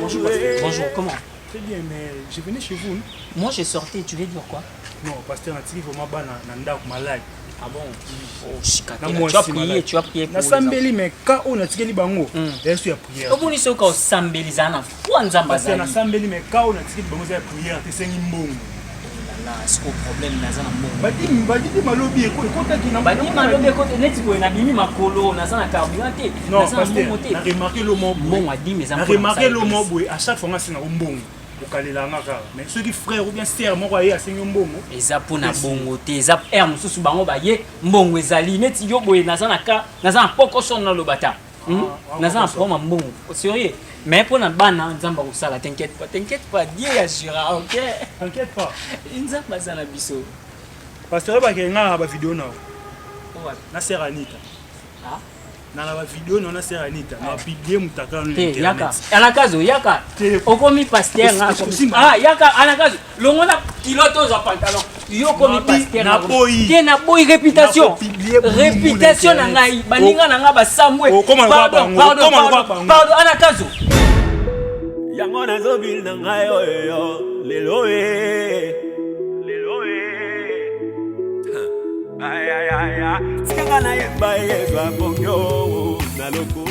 Bonjour, pasteur. Bonjour, comment? Très bien, mais je venais chez vous. Moi, j'ai sorti, tu veux dire quoi? Non, pasteur, il faut m'abattre dans malade. Ah bon? Oh, chikate. Tu as prié pour les sambeli, mais quand on a tiré bango, il y a prière. Comment est-ce que sambeli zana? Pasteur, na sambeli, mais quand on a tiré bango, il y a prière. C'est un imbongo. Est-ce que le problème est dans le monde? Badi malobi écoute qui n'a pas de malobi écoute net ko na bimi makolo na sana carburante na sana moté na remarqué le mot bon a dit mes enfants na remarqué le mot boy à chaque fois c'est na mbongo okalela ngaka mais ceux qui frère ou bien sœur moko aye asengi mbongo eza pona bongo te eza er mususu bango baye mbongo ezali net yo boy na sana poko son na lobata na sana proma mbongo sérieux mais pour notre bana, Nzamba Roussala, t'inquiète pas, Dieu assurera, ok? T'inquiète pas. Nzamba Zana Bisso. Parce que là, il y a une vidéo, na sœur Anita. Ah? Na la vidéo, na sœur Anita. Na publié mutaka no internet. Yaka. Anakazo, yaka. Okomi pasteur na komi. Ah, yaka anakazo. Longona kiloto za pantalon. Yo komi pasteur na boy. Te na boy réputation. Réputation na ngai. Baninga na nga ba Samwe. Pardon, anakazo. Yango na zobil na ngai oyo. Lelo e. Ay. Sikanga na yemba yezwa pokyo na loko.